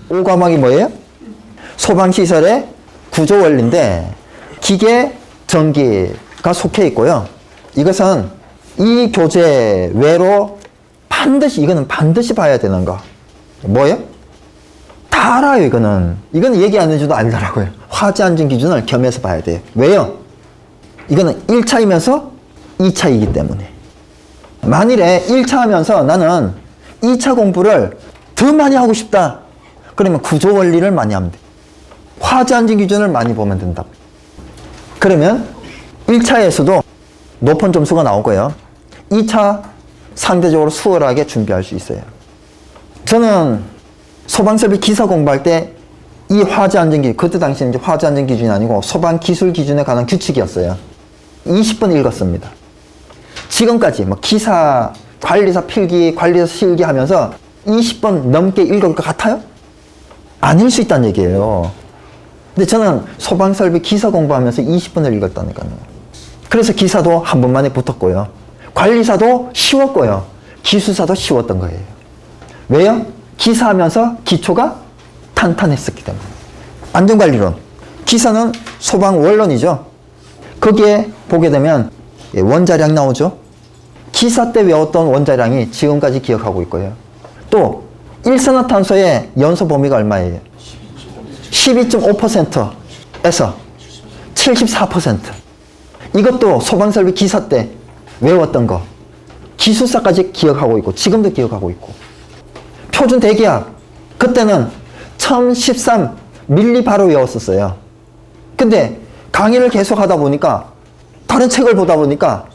5과목이 뭐예요? 소방시설의 구조 원리인데 기계, 전기가 속해 있고요. 이것은 이 교재 외로 반드시, 이거는 반드시 봐야 되는 거. 뭐예요? 다 알아요, 이거는. 이건 얘기 안 해줘도 알더라고요. 화재 안전 기준을 겸해서 봐야 돼요. 왜요? 이거는 1차이면서 2차이기 때문에. 만일에 1차 하면서 나는 2차 공부를 더 많이 하고 싶다. 그러면 구조 원리를 많이 하면 돼. 화재 안전 기준을 많이 보면 된다. 그러면 1차에서도 높은 점수가 나오고요. 2차 상대적으로 수월하게 준비할 수 있어요. 저는 소방설비 기사 공부할 때 이 화재 안전 기준, 그때 당시는 이제 화재 안전 기준이 아니고 소방 기술 기준에 관한 규칙이었어요. 20번 읽었습니다. 지금까지 뭐 기사, 관리사 필기, 관리사 실기 하면서 20번 넘게 읽을 것 같아요? 아닐 수 있다는 얘기예요. 근데 저는 소방설비 기사 공부하면서 20번을 읽었다니까요. 그래서 기사도 한 번 만에 붙었고요. 관리사도 쉬웠고요. 기술사도 쉬웠던 거예요. 왜요? 기사하면서 기초가 탄탄했었기 때문에. 안전관리론. 기사는 소방 원론이죠. 거기에 보게 되면 원자량 나오죠. 기사 때 외웠던 원자량이 지금까지 기억하고 있고요. 또 일산화탄소의 연소 범위가 얼마예요? 12.5%에서 74%. 이것도 소방설비 기사 때 외웠던 거. 기술사까지 기억하고 있고 지금도 기억하고 있고. 표준 대기압. 그때는 1013 밀리바로 외웠었어요. 근데 강의를 계속 하다 보니까 다른 책을 보다 보니까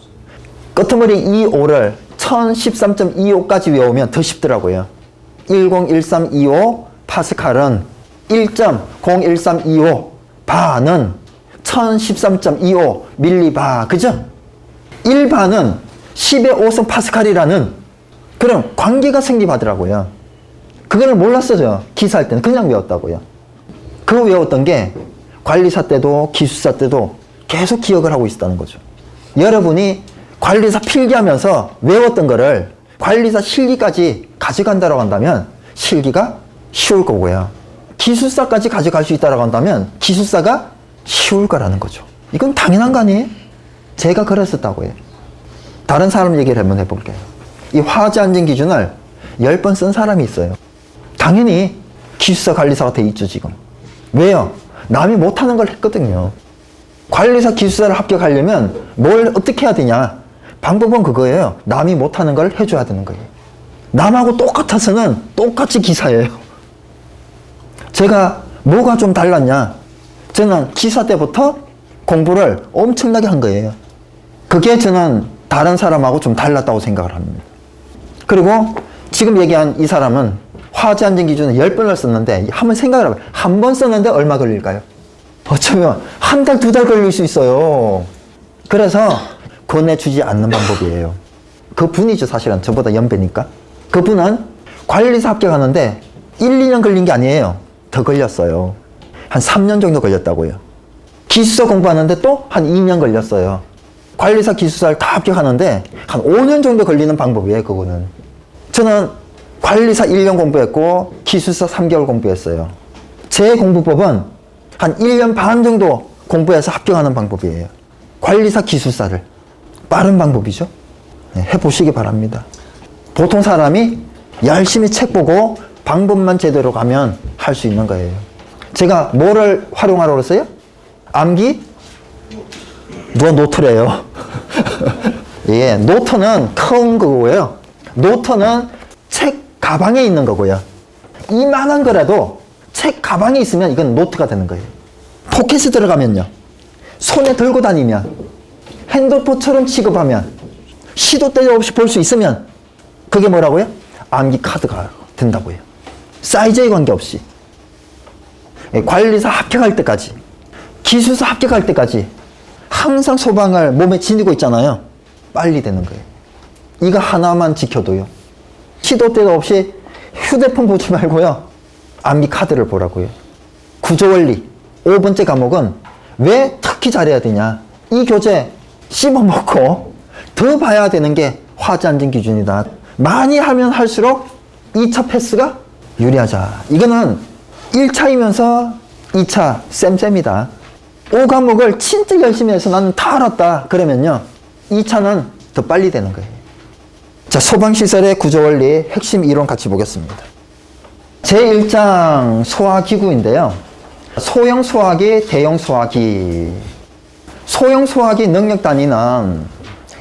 끄트머리 25를 1013.25까지 외우면 더 쉽더라고요. 101325 파스칼은 1.01325 바는 1013.25 밀리바. 그죠? 1바는 10의 5성 파스칼이라는 그런 관계가 생기더라고요. 그걸 몰랐어요. 기사할 때는 그냥 외웠다고요. 그거 외웠던 게 관리사 때도 기술사 때도 계속 기억을 하고 있었다는 거죠. 여러분이 관리사 필기하면서 외웠던 거를 관리사 실기까지 가져간다고 한다면 실기가 쉬울 거고요. 기술사까지 가져갈 수 있다고 한다면 기술사가 쉬울 거라는 거죠. 이건 당연한 거 아니에요? 제가 그랬었다고요. 다른 사람 얘기를 한번 해볼게요. 이 화재 안전 기준을 10번 쓴 사람이 있어요. 당연히 기술사 관리사가 돼 있죠, 지금. 왜요? 남이 못하는 걸 했거든요. 관리사 기술사를 합격하려면 뭘 어떻게 해야 되냐? 방법은 그거예요. 남이 못하는 걸 해줘야 되는 거예요. 남하고 똑같아서는 똑같이 기사예요. 제가 뭐가 좀 달랐냐? 저는 기사 때부터 공부를 엄청나게 한 거예요. 그게 저는 다른 사람하고 좀 달랐다고 생각을 합니다. 그리고 지금 얘기한 이 사람은 화재 안전 기준을 10번을 썼는데 한번 생각을 해봐요. 한 번 썼는데 얼마 걸릴까요? 어쩌면 한 달, 2달 걸릴 수 있어요. 그래서 권해주지 않는 방법이에요. 그분이죠, 사실은. 저보다 연배니까. 그분은 관리사 합격하는데 1, 2년 걸린 게 아니에요. 더 걸렸어요. 한 3년 정도 걸렸다고요. 기술사 공부하는데 또 한 2년 걸렸어요. 관리사 기술사를 다 합격하는데 한 5년 정도 걸리는 방법이에요, 그거는. 저는 관리사 1년 공부했고 기술사 3개월 공부했어요. 제 공부법은 한 1년 반 정도 공부해서 합격하는 방법이에요. 관리사 기술사를. 빠른 방법이죠. 네, 해보시기 바랍니다. 보통 사람이 열심히 책 보고 방법만 제대로 가면 할 수 있는 거예요. 제가 뭐를 활용하라고 그랬어요? 암기? 누가 노트래요? 예, 노트는 큰 거고요. 노트는 책 가방에 있는 거고요. 이만한 거라도 책 가방에 있으면 이건 노트가 되는 거예요. 포켓에 들어가면요. 손에 들고 다니면 핸드폰처럼 취급하면 시도 때도 없이 볼 수 있으면 그게 뭐라고요? 암기 카드가 된다고요. 사이즈에 관계없이. 관리사 합격할 때까지, 기술사 합격할 때까지 항상 소방을 몸에 지니고 있잖아요. 빨리 되는 거예요. 이거 하나만 지켜도요. 시도 때도 없이 휴대폰 보지 말고요. 암기 카드를 보라고요. 구조원리 5번째 과목은 왜 특히 잘해야 되냐. 이 교재 씹어먹고 더 봐야 되는 게 화재 안전 기준이다. 많이 하면 할수록 2차 패스가 유리하자. 이거는 1차이면서 2차 쌤쌤이다. 5과목을 진짜 열심히 해서 나는 다 알았다. 그러면요. 2차는 더 빨리 되는 거예요. 자, 소방시설의 구조원리 핵심 이론 같이 보겠습니다. 제1장 소화기구인데요. 소형 소화기, 대형 소화기. 소형 소화기 능력 단위는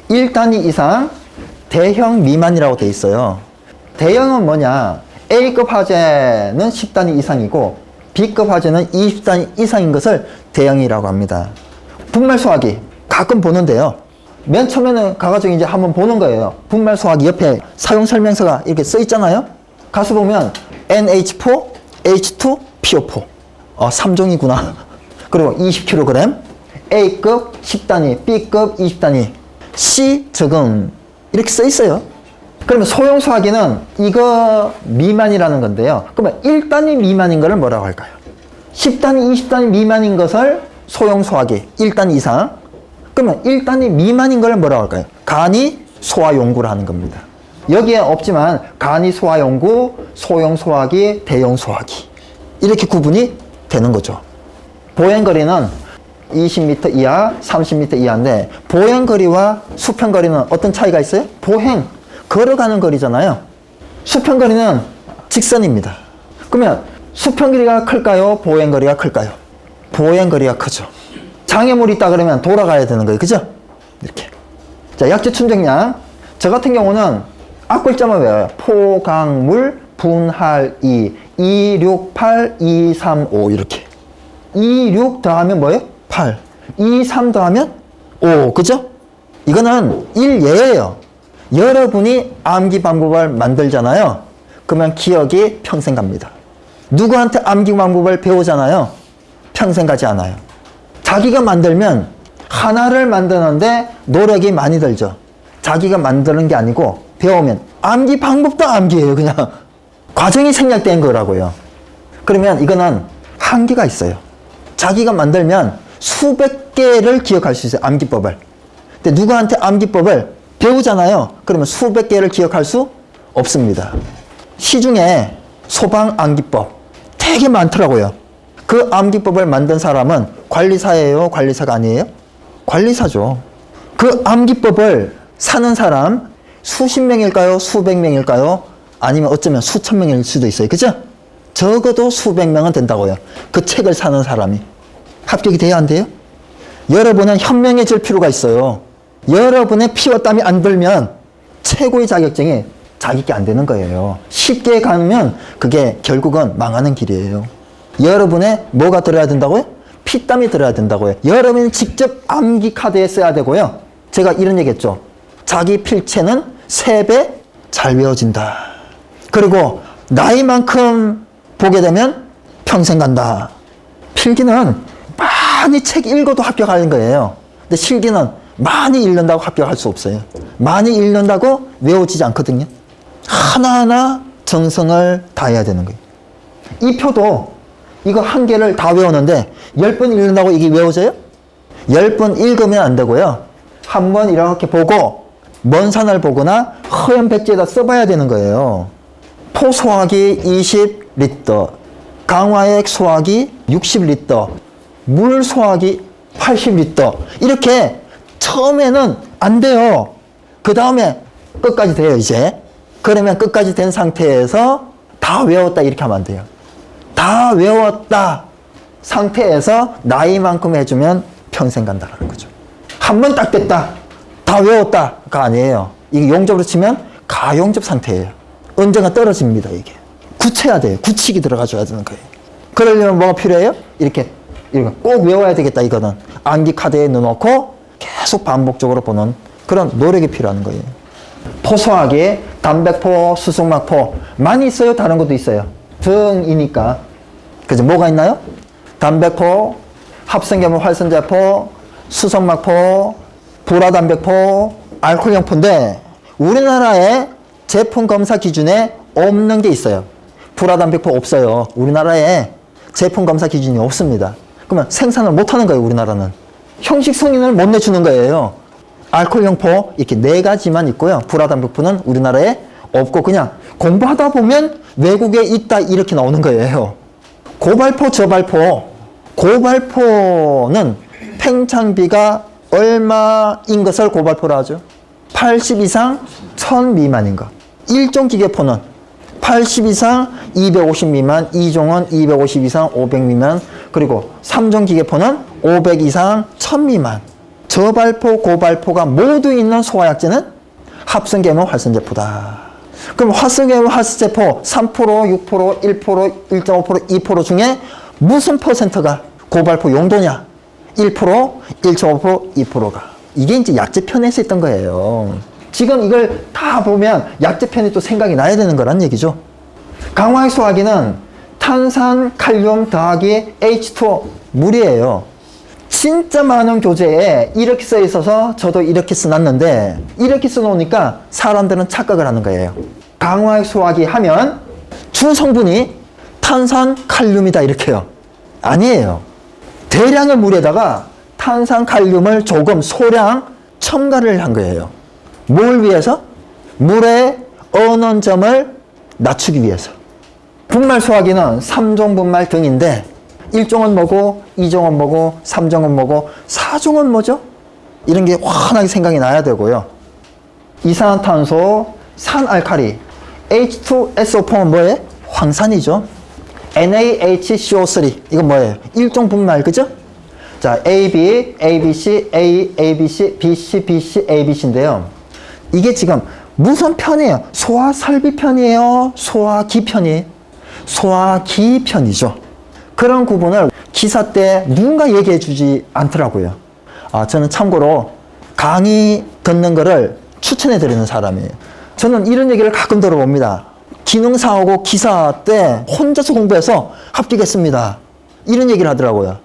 1단위 이상, 대형 미만이라고 돼 있어요. 대형은 뭐냐? A급 화재는 10단위 이상이고 B급 화재는 20단위 이상인 것을 대형이라고 합니다. 분말 소화기 가끔 보는데요. 맨 처음에는 가가지고 이제 한번 보는 거예요. 분말 소화기 옆에 사용 설명서가 이렇게 써 있잖아요. 가서 보면 NH4, H2, PO4 3종이구나. 그리고 20kg, A급 10단위, B급 20단위, C 적응 이렇게 써 있어요. 그러면 소형 소화기는 이거 미만이라는 건데요. 그러면 1단위 미만인 것을 뭐라고 할까요? 10단위, 20단위 미만인 것을 소형 소화기 1단위 이상. 그러면 1단위 미만인 걸 뭐라고 할까요? 간이 소화용구를 하는 겁니다. 여기에 없지만 간이 소화용구, 소형 소화기, 대형 소화기 이렇게 구분이 되는 거죠. 보행거리는 20m 이하, 30m 이하인데 보행거리와 수평거리는 어떤 차이가 있어요? 보행, 걸어가는 거리잖아요. 수평거리는 직선입니다. 그러면 수평거리가 클까요? 보행거리가 클까요? 보행거리가 크죠. 장애물이 있다 그러면 돌아가야 되는 거예요. 그죠? 이렇게. 자, 약재 충족량. 저 같은 경우는 앞글자만 외워요. 포강물 분할이 268, 235 이렇게. 26 더하면 뭐예요? 8. 23 더하면 5. 그죠? 이거는 1예예요. 여러분이 암기 방법을 만들잖아요. 그러면 기억이 평생 갑니다. 누구한테 암기 방법을 배우잖아요. 평생 가지 않아요. 자기가 만들면 하나를 만드는데 노력이 많이 들죠. 자기가 만드는 게 아니고 배우면 암기 방법도 암기예요. 그냥 과정이 생략된 거라고요. 그러면 이거는 한계가 있어요. 자기가 만들면 수백 개를 기억할 수 있어요. 암기법을. 근데 누구한테 암기법을 배우잖아요. 그러면 수백 개를 기억할 수 없습니다. 시중에 소방 암기법 되게 많더라고요. 그 암기법을 만든 사람은 관리사예요? 관리사가 아니에요? 관리사죠. 그 암기법을 사는 사람 수십 명일까요? 수백 명일까요? 아니면 어쩌면 수천 명일 수도 있어요. 그죠? 적어도 수백 명은 된다고요. 그 책을 사는 사람이. 합격이 돼야 안 돼요? 여러분은 현명해질 필요가 있어요. 여러분의 피와 땀이 안 들면 최고의 자격증이 자기게 안 되는 거예요. 쉽게 가면 그게 결국은 망하는 길이에요. 여러분의 뭐가 들어야 된다고요? 피땀이 들어야 된다고요. 여러분이 직접 암기 카드에 써야 되고요. 제가 이런 얘기 했죠. 자기 필체는 3배 잘 외워진다. 그리고 나이만큼 보게 되면 평생 간다. 필기는 많이 책 읽어도 합격하는 거예요. 근데 실기는 많이 읽는다고 합격할 수 없어요. 많이 읽는다고 외워지지 않거든요. 하나하나 정성을 다해야 되는 거예요. 이 표도 이거 한 개를 다 외우는데 10번 읽는다고 이게 외워져요? 10번 읽으면 안 되고요. 한 번 이렇게 보고 먼 산을 보거나 허연 백지에다 써봐야 되는 거예요. 포 소화기 20리터, 강화액 소화기 60리터, 물 소화기 80리터 이렇게 처음에는 안 돼요. 그 다음에 끝까지 돼요 이제. 그러면 끝까지 된 상태에서 다 외웠다 이렇게 하면 안 돼요. 다 외웠다 상태에서 나이만큼 해주면 평생 간다는 거죠. 한 번 딱 됐다 다 외웠다가 아니에요. 이게 용접으로 치면 가용접 상태예요. 언젠가 떨어집니다. 이게 굳혀야 돼요. 굳히기 들어가줘야 되는 거예요. 그러려면 뭐가 필요해요? 이렇게 꼭 외워야 되겠다. 이거는 암기 카드에 넣어놓고 계속 반복적으로 보는 그런 노력이 필요한 거예요. 포소하기, 담백포, 수승막포 많이 있어요. 다른 것도 있어요. 등이니까. 그죠? 뭐가 있나요? 담백포, 합성계물 활성제포, 수성막포, 불화담백포, 알코올형포인데 우리나라의 제품 검사 기준에 없는 게 있어요. 불화담백포 없어요. 우리나라에 제품 검사 기준이 없습니다. 그러면 생산을 못하는 거예요. 우리나라는. 형식 승인을 못 내주는 거예요. 알코올형포 이렇게 4가지만 있고요. 불화담백포는 우리나라에 없고 그냥 공부하다 보면 외국에 있다 이렇게 나오는 거예요. 고발포, 저발포. 고발포는 팽창비가 얼마인 것을 고발포라 하죠? 80 이상 1000 미만인 것. 1종 기계포는 80 이상 250 미만, 2종은 250 이상 500 미만, 그리고 3종 기계포는 500 이상 1000 미만. 저발포, 고발포가 모두 있는 소화약제는 합성계면 활성제포다. 그럼 합성계면 활성제포 3%, 6%, 1%, 1.5%, 2% 중에 무슨 퍼센트가 고발포 용도냐? 1%, 1.5%, 2%가. 이게 이제 약제 편에서 있던 거예요. 지금 이걸 다 보면 약제 편이 또 생각이 나야 되는 거란 얘기죠. 강화액 소화기는 탄산, 칼륨 더하기 H2O 물이에요. 진짜 많은 교재에 이렇게 써 있어서 저도 이렇게 써놨는데 이렇게 써놓으니까 사람들은 착각을 하는 거예요. 강화액 소화기 하면 주 성분이 탄산, 칼륨이다 이렇게요. 아니에요. 대량의 물에다가 탄산, 칼륨을 조금 소량 첨가를 한 거예요. 뭘 위해서? 물의 언원점을 낮추기 위해서. 분말 소화기는 3종 분말 등인데 1종은 뭐고, 2종은 뭐고, 3종은 뭐고, 4종은 뭐죠? 이런 게 환하게 생각이 나야 되고요. 이산화탄소, 산알칼리, H2SO4는 뭐예요? 황산이죠. NaHCO3 이건 뭐예요? 1종 분말, 그죠? 자, AB, ABC, A, ABC, BC, BC, ABC인데요. 이게 지금 무슨 편이에요? 소화설비 편이에요? 소화기 편이에요? 소화기 편이죠. 그런 구분을 기사 때 누군가 얘기해 주지 않더라고요. 저는 참고로 강의 듣는 거를 추천해 드리는 사람이에요. 저는 이런 얘기를 가끔 들어봅니다. 기능사하고 기사 때 혼자서 공부해서 합격했습니다. 이런 얘기를 하더라고요.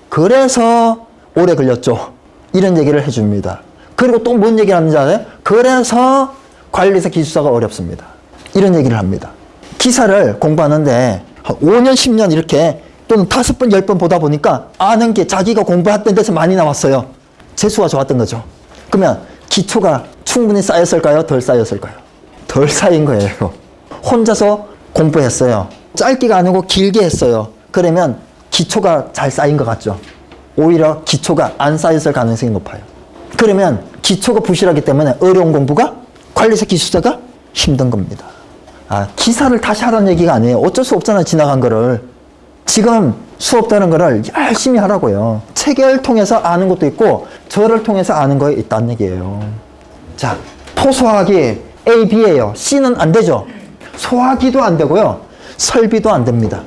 그래서 오래 걸렸죠. 이런 얘기를 해줍니다. 그리고 또 뭔 얘기를 하는지 알아요? 그래서 관리사 기술사가 어렵습니다. 이런 얘기를 합니다. 기사를 공부하는데 5년, 10년 이렇게 또는 5번, 10번 보다 보니까 아는 게 자기가 공부했던 데서 많이 나왔어요. 재수가 좋았던 거죠. 그러면 기초가 충분히 쌓였을까요? 덜 쌓였을까요? 덜 쌓인 거예요. 혼자서 공부했어요. 짧게가 아니고 길게 했어요. 그러면 기초가 잘 쌓인 것 같죠. 오히려 기초가 안 쌓였을 가능성이 높아요. 그러면 기초가 부실하기 때문에 어려운 공부가 관리사 기술자가 힘든 겁니다. 기사를 다시 하라는 얘기가 아니에요. 어쩔 수 없잖아요. 지나간 거를. 지금 수업 다는 거를 열심히 하라고요. 체계를 통해서 아는 것도 있고 저를 통해서 아는 거에 있다는 얘기예요. 자, 포소화기 A, B예요. C는 안 되죠. 소화기도 안 되고요. 설비도 안 됩니다.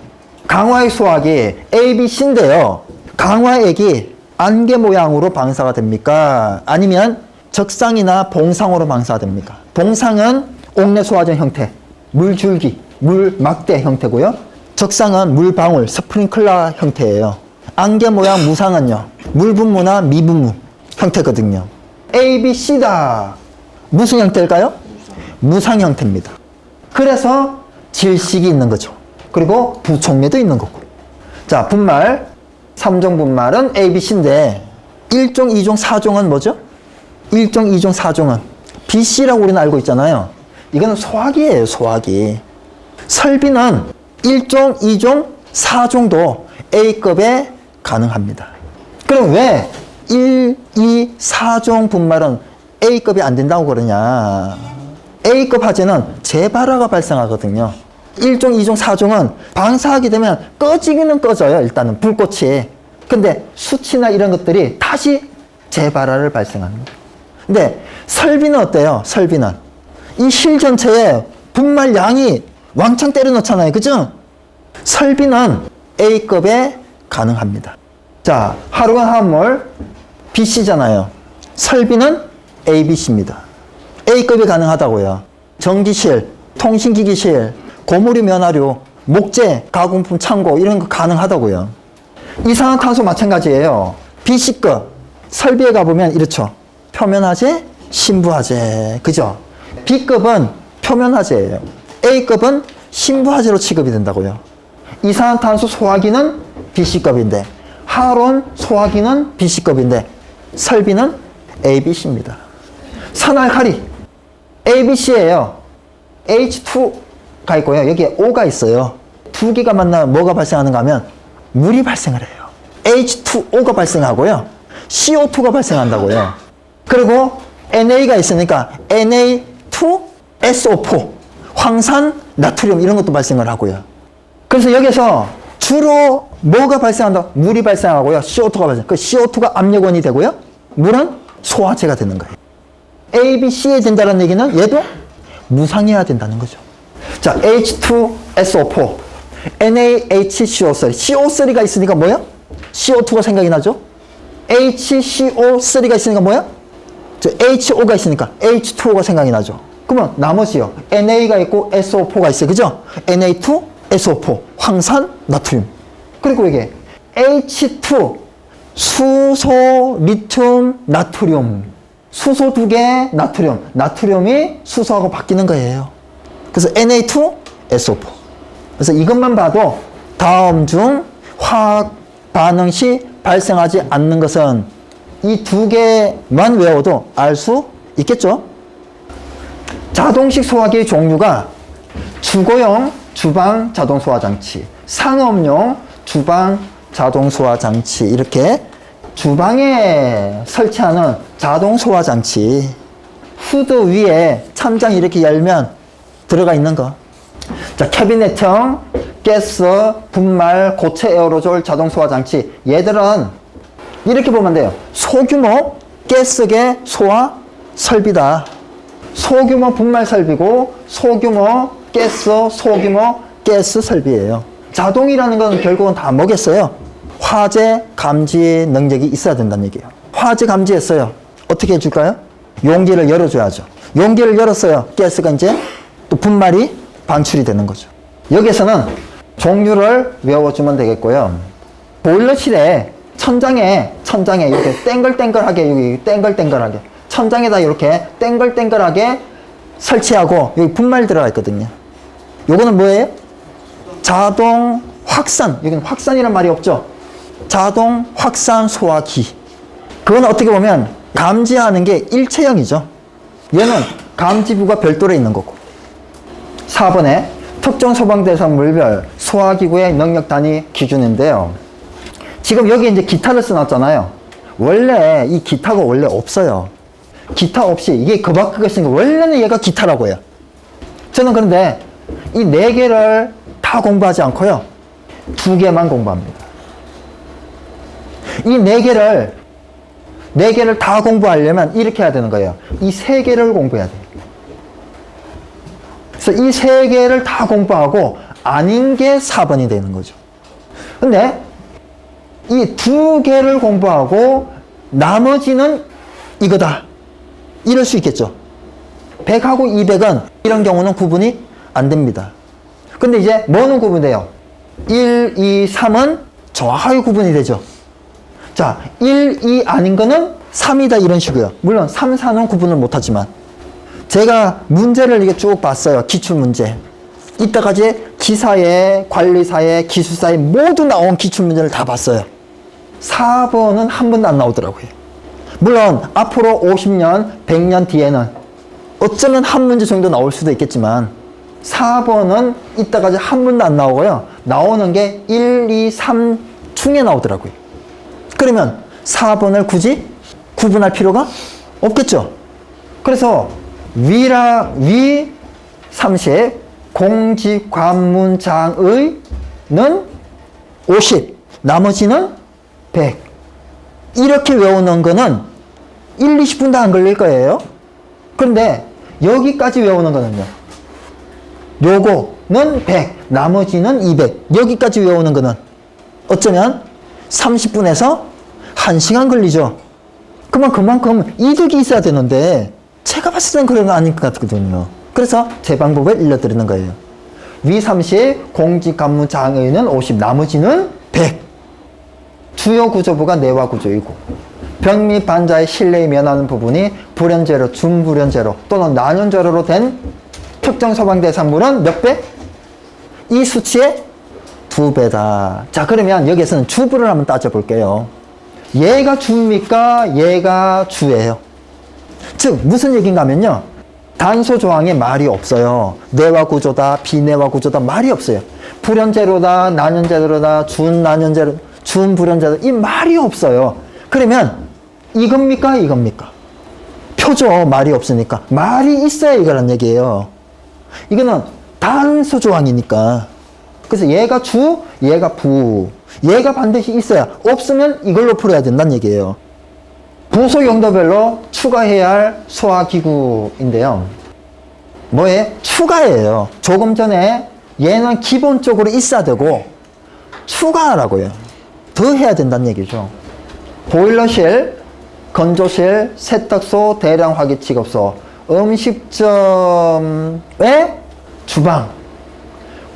강화액 소화기 A, B, C인데요. 강화액이 안개 모양으로 방사가 됩니까? 아니면 적상이나 봉상으로 방사가 됩니까? 봉상은 옥내 소화전 형태, 물줄기, 물막대 형태고요. 적상은 물방울, 스프링클러 형태예요. 안개 모양 무상은요, 물분무나 미분무 형태거든요. A, B, C다. 무슨 형태일까요? 무상 형태입니다. 그래서 질식이 있는 거죠. 그리고 부촉매도 있는 거고. 자, 분말. 3종 분말은 A, B, C인데 1종, 2종, 4종은 뭐죠? 1종, 2종, 4종은 BC라고 우리는 알고 있잖아요. 이거는 소화기예요, 소화기. 설비는 1종, 2종, 4종도 A급에 가능합니다. 그럼 왜 1, 2, 4종 분말은 A급이 안 된다고 그러냐? A급 화재는 재발화가 발생하거든요. 1종, 2종, 4종은 방사하게 되면 꺼지기는 꺼져요. 일단은 불꽃이. 근데 수치나 이런 것들이 다시 재발화를 발생합니다. 근데 설비는 어때요? 설비는 이 실 전체에 분말 양이 왕창 때려 넣잖아요. 그죠? 설비는 A급에 가능합니다. 자, 하루간 화합물 BC잖아요. 설비는 ABC입니다. A급이 가능하다고요. 전기실, 통신기기실, 고무류, 면화류, 목재, 가공품, 창고 이런 거 가능하다고요. 이산화탄소 마찬가지예요. BC급 설비에 가보면 이렇죠. 표면화재, 신부화재, 그죠? B급은 표면화재예요. A급은 신부화재로 취급이 된다고요. 이산화탄소 소화기는 BC급인데 하론 소화기는 BC급인데 설비는 ABC입니다. 산알칼리 ABC예요. H2가 있고요. 여기에 O가 있어요. 두 개가 만나면 뭐가 발생하는가 하면 물이 발생을 해요. H2O가 발생하고요. CO2가 발생한다고요. 그리고 NA가 있으니까 Na2SO4 황산, 나트륨 이런 것도 발생을 하고요. 그래서 여기서 주로 뭐가 발생한다? 물이 발생하고요. CO2가 발생. 그 CO2가 압력원이 되고요. 물은 소화제가 되는 거예요. A, B, C에 된다는 얘기는 얘도 무상해야 된다는 거죠. 자, H2SO4, NaHCO3. CO3가 있으니까 뭐야? CO2가 생각이 나죠? HCO3가 있으니까 뭐야? 저 HO가 있으니까 H2O가 생각이 나죠. 그러면 나머지요. Na 가 있고 SO4가 있어요. 그죠? Na2, SO4, 황산, 나트륨. 그리고 이게 H2, 수소, 리튬, 나트륨. 수소 2개, 나트륨. 나트륨이 수소하고 바뀌는 거예요. 그래서 Na2, SO4. 그래서 이것만 봐도 다음 중 화학 반응 시 발생하지 않는 것은 이 두 개만 외워도 알 수 있겠죠? 자동식 소화기의 종류가 주거용 주방 자동 소화 장치, 상업용 주방 자동 소화 장치, 이렇게 주방에 설치하는 자동 소화 장치, 후드 위에 찬장 이렇게 열면 들어가 있는 거. 자, 캐비넷형 가스 분말 고체 에어로졸 자동 소화 장치, 얘들은 이렇게 보면 돼요. 소규모 가스계 소화 설비다. 소규모 분말 설비고 소규모 가스, 소규모 가스 설비예요. 자동이라는 건 결국은 다 뭐겠어요? 화재 감지 능력이 있어야 된다는 얘기예요. 화재 감지했어요. 어떻게 해줄까요? 용기를 열어줘야죠. 용기를 열었어요. 가스가 이제 또 분말이 방출이 되는 거죠. 여기서는 종류를 외워주면 되겠고요. 보일러실에 천장에 이렇게 땡글땡글하게, 여기 땡글땡글하게 천장에다 이렇게 땡글땡글하게 설치하고 여기 분말 들어가 있거든요. 요거는 뭐예요? 자동 확산. 여기는 확산이란 말이 없죠. 자동 확산 소화기. 그건 어떻게 보면 감지하는 게 일체형이죠. 얘는 감지부가 별도로 있는 거고. 4번에 특정 소방대상물별 소화기구의 능력 단위 기준인데요. 지금 여기 이제 기타를 써놨잖아요. 원래 이 기타가 원래 없어요. 기타 없이 이게 그 밖에 있으니까 원래는 얘가 기타라고 해요. 저는 그런데 이 4개를 다 공부하지 않고요. 2개만 공부합니다. 이 4개를 다 공부하려면 이렇게 해야 되는 거예요. 이 3개를 공부해야 돼요. 그래서 이 3개를 다 공부하고 아닌 게 4번이 되는 거죠. 근데 이 2개를 공부하고 나머지는 이거다. 이럴 수 있겠죠. 100하고 200은 이런 경우는 구분이 안 됩니다. 근데 이제 뭐는 구분돼요? 1, 2, 3은 정확하게 구분이 되죠. 자, 1, 2 아닌 거는 3이다 이런 식이에요. 물론 3, 4는 구분을 못하지만 제가 문제를 이게 쭉 봤어요. 기출문제. 이때까지 기사에, 관리사에, 기술사에 모두 나온 기출문제를 다 봤어요. 4번은 한 번도 안 나오더라고요. 물론 앞으로 50년, 100년 뒤에는 어쩌면 한 문제 정도 나올 수도 있겠지만 4번은 이때까지 한 번도 안 나오고요. 나오는 게 1, 2, 3 중에 나오더라고요. 그러면 4번을 굳이 구분할 필요가 없겠죠. 그래서 위 30, 공직관문장의는 50, 나머지는 100. 이렇게 외우는 거는 1, 20분도 안 걸릴 거예요. 그런데 여기까지 외우는 거는요. 요거는 100, 나머지는 200. 여기까지 외우는 거는 어쩌면 30분에서 1시간 걸리죠. 그만큼 이득이 있어야 되는데 제가 봤을 땐 그런 거 아닌 것 같거든요. 그래서 제 방법을 알려드리는 거예요. 위 30, 공직관문장의는 50, 나머지는 100. 주요 구조부가 내화 구조이고 병 및 반자의 실내에 면하는 부분이 불연제로, 준불연제로 또는 난연제로로 된 특정 소방대상물은 몇 배? 이 수치의 2배다. 자, 그러면 여기에서는 주부를 한번 따져볼게요. 얘가 주입니까? 얘가 주예요. 즉 무슨 얘기인가 하면요. 단서 조항에 말이 없어요. 내화 구조다, 비내화 구조다 말이 없어요. 불연제로다, 난연제로다, 준난연제로, 준불연제로 이 말이 없어요. 그러면 이겁니까? 이겁니까? 표죠. 말이 없으니까. 말이 있어야 이거란 얘기예요. 이거는 단서 조항이니까. 그래서 얘가 주, 얘가 부. 얘가 반드시 있어야. 없으면 이걸로 풀어야 된다는 얘기예요. 부소 용도별로 추가해야 할 소화기구인데요. 뭐에? 추가예요. 조금 전에 얘는 기본적으로 있어야 되고 추가하라고요. 더 해야 된다는 얘기죠. 보일러실, 건조실, 세탁소, 대량 화기 취급소, 음식점의 주방,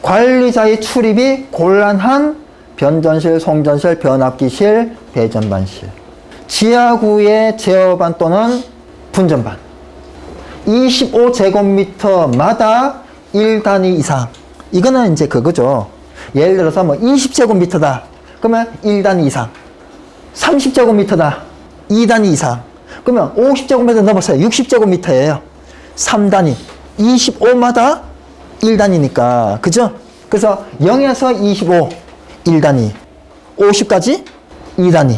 관리자의 출입이 곤란한 변전실, 송전실, 변압기실, 배전반실, 지하구의 제어반 또는 분전반, 25제곱미터마다 1단위 이상. 이거는 이제 그거죠. 예를 들어서 뭐 20제곱미터다. 그러면 1단위 이상. 30제곱미터다. 2단위 이상. 그러면 50제곱미터 넘었어요. 60제곱미터예요. 3단위. 25마다 1단위니까. 그죠? 그래서 0에서 25, 1단위. 50까지 2단위.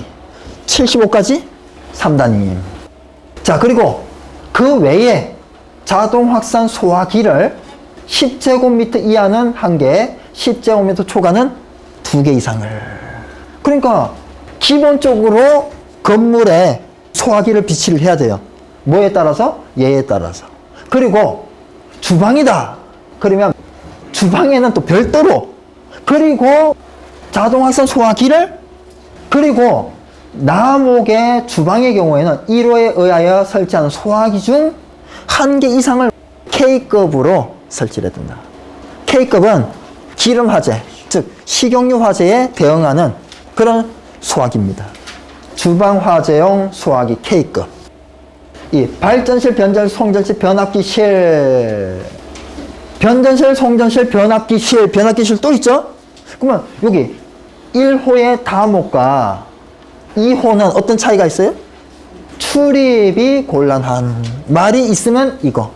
75까지 3단위. 자, 그리고 그 외에 자동 확산 소화기를 10제곱미터 이하는 1개, 10제곱미터 초과는 2개 이상을. 그러니까 기본적으로 건물에 소화기를 비치를 해야 돼요. 뭐에 따라서? 얘에 따라서. 그리고 주방이다. 그러면 주방에는 또 별도로. 그리고 자동 확산 소화기를, 그리고 나목의 주방의 경우에는 1호에 의하여 설치하는 소화기 중 1개 이상을 K급으로 설치를 해야 된다. K급은 기름 화재, 즉 식용유 화재에 대응하는 그런 소화기입니다. 주방 화재용 소화기 K급. 이 발전실, 변전실, 송전실, 변압기실, 변전실, 송전실, 변압기실, 변압기실 또 있죠? 그러면 여기 1호의 다목과 2호는 어떤 차이가 있어요? 출입이 곤란한 말이 있으면 이거,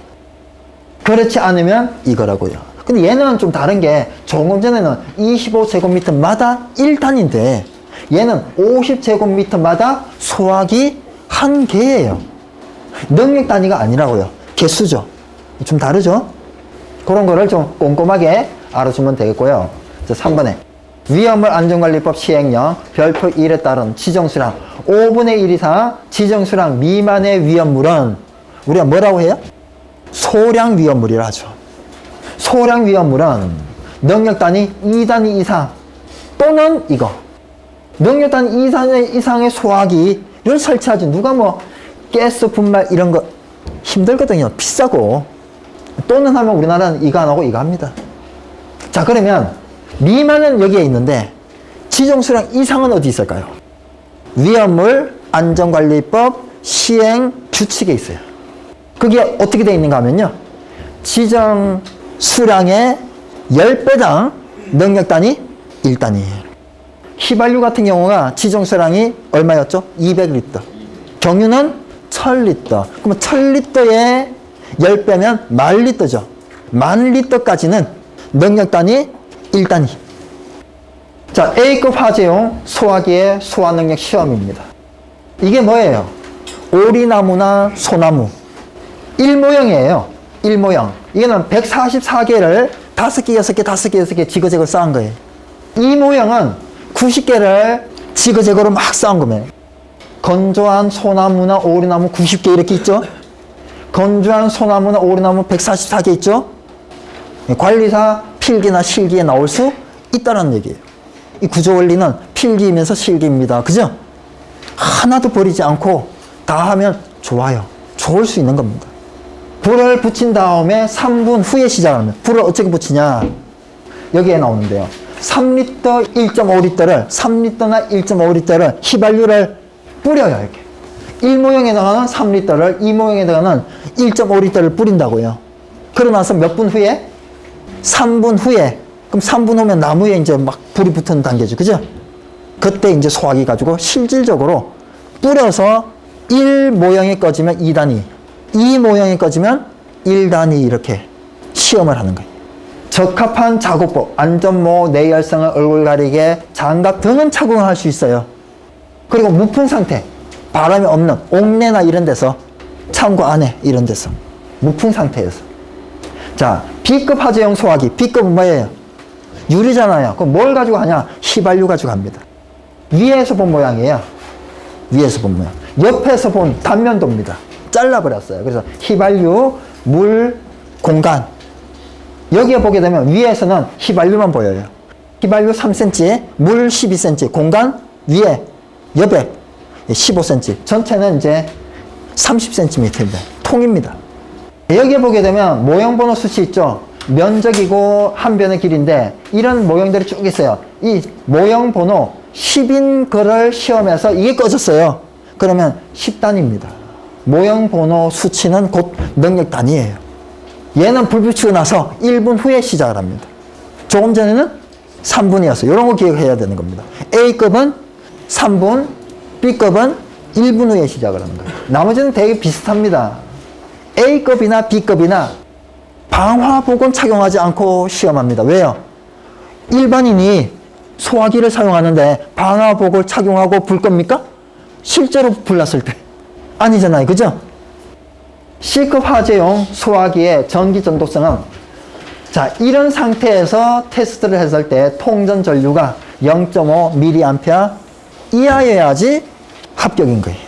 그렇지 않으면 이거라고요. 근데 얘는 좀 다른 게 조금 전에는 25제곱미터마다 1단인데 얘는 50제곱미터마다 소화기 1개예요. 능력 단위가 아니라고요. 개수죠. 좀 다르죠? 그런 거를 좀 꼼꼼하게 알아주면 되겠고요. 3번에 위험물 안전관리법 시행령 별표 1에 따른 지정수량 5분의 1 이상 지정수량 미만의 위험물은 우리가 뭐라고 해요? 소량 위험물이라 하죠. 소량 위험물은 능력 단위 2단위 이상 또는 이거 능력 단위 2단위 이상의 소화기를 설치하지. 누가 뭐 가스 분말 이런 거 힘들거든요. 비싸고. 또는 하면 우리나라는 이거 안 하고 이거 합니다. 자, 그러면 미만은 여기에 있는데 지정수량 이상은 어디 있을까요? 위험물 안전관리법 시행 규칙에 있어요. 그게 어떻게 되어 있는가 하면요, 지정 수량의 10배당 능력 단위 1단위. 휘발유 같은 경우가 지정 수량이 얼마였죠? 200리터. 경유는 1000리터. 그러면 1000리터에 10배면 10,000리터죠. 10,000리터까지는 능력 단위 1단위. 자, A급 화재용 소화기의 소화 능력 시험입니다. 이게 뭐예요? 오리나무나 소나무. 1모형이에요. 1모형. 이거는 144개를 5개, 6개, 5개, 6개 지그재그 쌓은 거예요. 이 모형은 90개를 지그재그로 막 쌓은 겁니다. 건조한 소나무나 오리나무 90개 이렇게 있죠? 건조한 소나무나 오리나무 144개 있죠? 관리사 필기나 실기에 나올 수 있다는 얘기예요. 이 구조 원리는 필기이면서 실기입니다. 그죠? 하나도 버리지 않고 다 하면 좋아요. 좋을 수 있는 겁니다. 불을 붙인 다음에 3분 후에 시작하면 불을 어떻게 붙이냐? 여기에 나오는데요. 3리터, 1.5리터를 3리터나 1.5리터를 휘발유를 뿌려요. 이렇게 1모형에다가는 3리터를 2모형에다가는 1.5리터를 뿌린다고요. 그러고 나서 몇 분 후에? 3분 후에. 그럼 3분 후면 나무에 이제 막 불이 붙는 단계죠. 그죠? 그때 이제 소화기 가지고 실질적으로 뿌려서 1모형이 꺼지면 2단위, 2모형이 꺼지면 1단위 이렇게 시험을 하는 거예요. 적합한 작업복, 안전모, 내열성을 얼굴 가리개, 장갑 등은 착용할 수 있어요. 그리고 무풍 상태, 바람이 없는 옥내나 이런 데서, 창고 안에 이런 데서 무풍 상태에서. 자, B급 화재용 소화기. B급은 뭐예요? 유리잖아요. 그럼 뭘 가지고 하냐? 휘발유 가지고 합니다. 위에서 본 모양이에요. 위에서 본 모양. 옆에서 본 단면도입니다. 잘라버렸어요. 그래서 휘발유, 물, 공간. 여기에 보게 되면 위에서는 휘발유만 보여요. 휘발유 3cm, 물 12cm, 공간 위에, 옆에 15cm. 전체는 이제 30cm입니다. 통입니다. 여기에 보게 되면 모형번호 수치 있죠? 면적이고 한 변의 길인데 이런 모형들이 쭉 있어요. 이 모형번호 10인 거를 시험해서 이게 꺼졌어요. 그러면 10단입니다. 모형번호 수치는 곧 능력 단위예요. 얘는 불 붙이고 나서 1분 후에 시작을 합니다. 조금 전에는 3분이었어요. 이런 거 기억해야 되는 겁니다. A급은 3분, B급은 1분 후에 시작을 하는 거예요. 나머지는 되게 비슷합니다. A급이나 B급이나 방화복은 착용하지 않고 시험합니다. 왜요? 일반인이 소화기를 사용하는데 방화복을 착용하고 불 겁니까? 실제로 불났을 때. 아니잖아요. 그죠? C급 화재용 소화기의 전기 전도성은, 자, 이런 상태에서 테스트를 했을 때 통전 전류가 0.5mA 이하여야지 합격인 거예요.